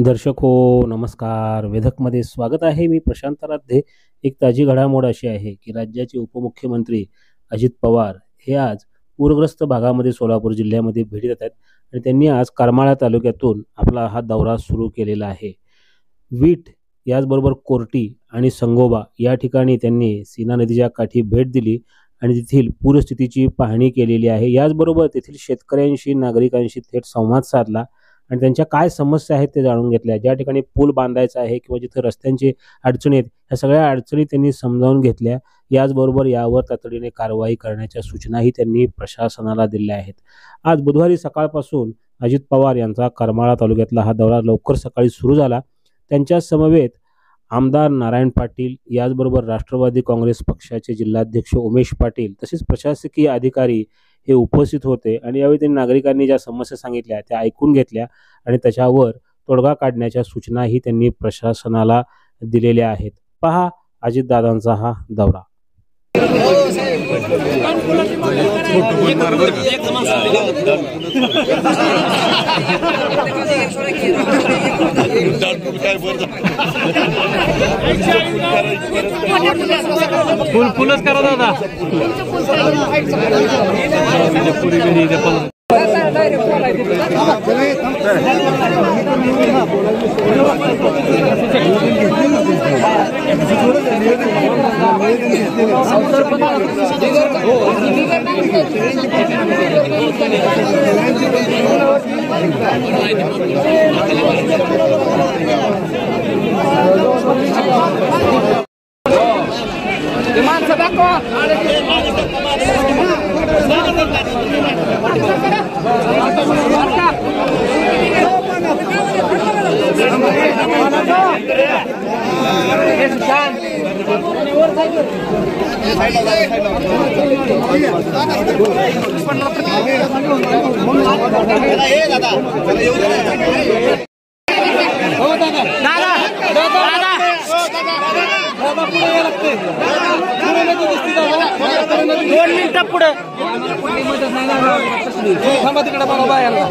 दर्शक हो नमस्कार. वेधकमध्ये स्वागत आहे. मी प्रशांत राधे. एक ताजी घडामोड अशी आहे की राज्याचे उपमुख्यमंत्री अजित पवार हे आज पूरग्रस्त भागामध्ये सोलापूर जिल्ह्यामध्ये भेट देत आहेत आणि त्यांनी आज करमाळा तालुक्यातून आपला हा दौरा सुरू केलेला आहे. वीट याचबरोबर कोर्टी आणि संगोबा या ठिकाणी त्यांनी सीना नदीच्या काठी भेट दिली आणि तेथील पूरस्थितीची पाहणी केलेली आहे. याचबरोबर तेथील शेतकऱ्यांशी नागरिकांशी थेट संवाद साधला आणि त्यांच्या काय समस्या आहेत ते जाणून घेतल्या. ज्या ठिकाणी पूल बांधायचा आहे किंवा जिथे रस्त्यांची अडचणी आहेत ह्या सगळ्या अडचणी त्यांनी समजावून घेतल्या. याचबरोबर यावर तातडीने कारवाई करण्याच्या सूचनाही त्यांनी प्रशासनाला दिल्या आहेत. आज बुधवारी सकाळपासून अजित पवार यांचा करमाळा तालुक्यातला हा दौरा लवकर सकाळी सुरू झाला. त्यांच्या समवेत आमदार नारायण पाटील याचबरोबर राष्ट्रवादी काँग्रेस पक्षाचे जिल्हाध्यक्ष उमेश पाटील तसेच प्रशासकीय अधिकारी हे उपस्थित होते आणि यावेळी त्यांनी नागरिकांनी ज्या समस्या सांगितल्या त्या ऐकून घेतल्या आणि त्याच्यावर तोडगा काढण्याच्या सूचनाही त्यांनी प्रशासनाला दिलेल्या आहेत. पहा अजितदादांचा हा दौरा. फुलच करा दादा. माणसं दाखवा. दोन मिनिटं पुढे थांबा तिकडे बघा बायाला.